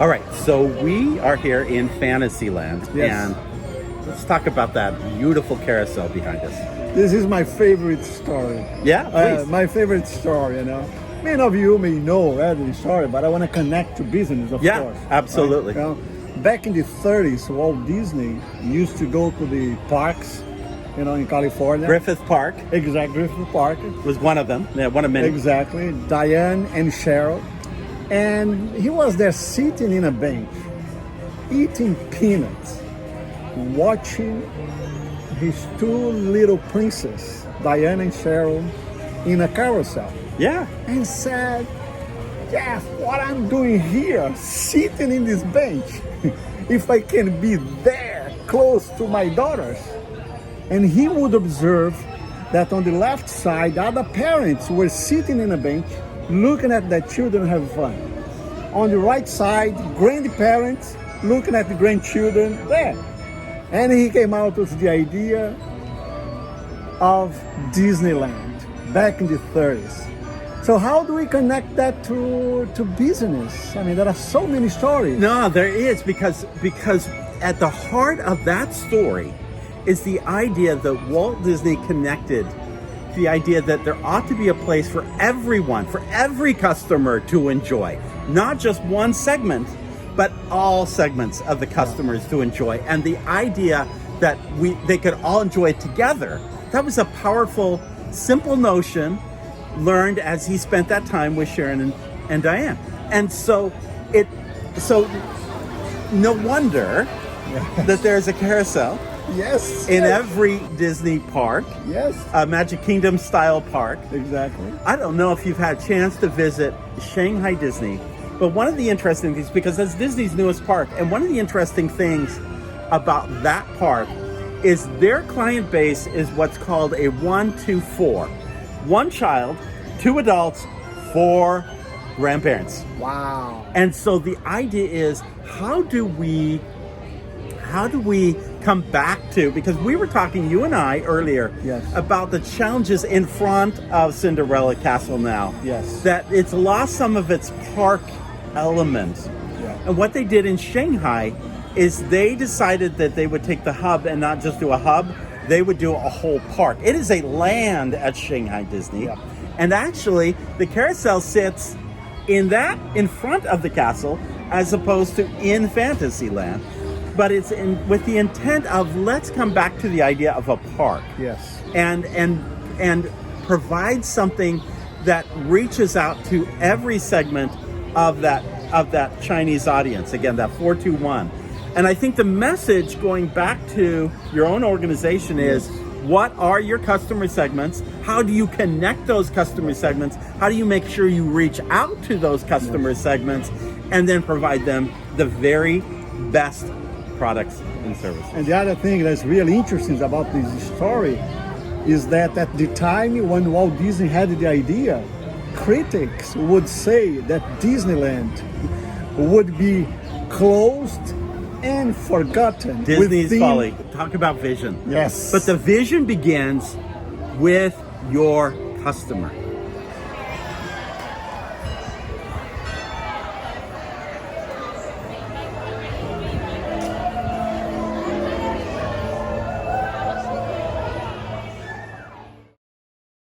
All right, so we are here in Fantasyland, Yes. and let's talk about that beautiful carousel behind us. This is my favorite story. Yeah, please. My favorite story, Many of you may know already the story, but I want to connect to business, of Yeah, course. absolutely. Right? Back in the 30s, Walt Disney used to go to the parks, in California. Griffith Park Exactly, Griffith Park. was one of them, one of many. Exactly, Diane and Cheryl. And he was there sitting in a bench, eating peanuts, watching his two little princes, Diane and Cheryl, in a carousel. Yeah, And said, Jeff, what I'm doing here, sitting in this bench, if I can be there, close to my daughters. And he would observe that on the left side, other parents were sitting in a bench, looking at their children have fun. On the right side, grandparents looking at the grandchildren there. And he came out with the idea of Disneyland back in the 30s. So how do we connect that to business? I mean, there are so many stories. no, there is because at the heart of that story is the idea that Walt Disney connected the idea that there ought to be a place for everyone, for every customer to enjoy, not just one segment, but all segments of the customers to enjoy. And the idea that they could all enjoy it together, that was a powerful, simple notion learned as he spent that time with Sharon and Diane. And so no wonder that there's a carousel Yes. in every Disney park, Yes. a Magic Kingdom style park. Exactly. I don't know if you've had a chance to visit Shanghai Disney, but one of the interesting things, because that's Disney's newest park, and one of the interesting things about that park is their client base is what's called a 1-2-4. One child, 2 adults, 4 grandparents. Wow. And so the idea is, how do we come back to, because we were talking, you and I earlier, Yes. about the challenges in front of Cinderella Castle now. Yes. That it's lost some of its park element. Yeah. And what they did in Shanghai is they decided that they would take the hub and not just do a hub, they would do a whole park. It is a land at Shanghai Disney. Yeah. And actually, the carousel sits in front of the castle as opposed to in Fantasyland. But it's with the intent of, let's come back to the idea of a park. Yes. And provide something that reaches out to every segment of that Chinese audience. Again, that 421. And I think the message going back to your own organization is, what are your customer segments? How do you connect those customer segments? How do you make sure you reach out to those customer segments and then provide them the very best products and services? And the other thing that's really interesting about this story is that at the time when Walt Disney had the idea, critics would say that Disneyland would be closed and forgotten. Disney's within- folly. Talk about vision. Yes. But the vision begins with your customer.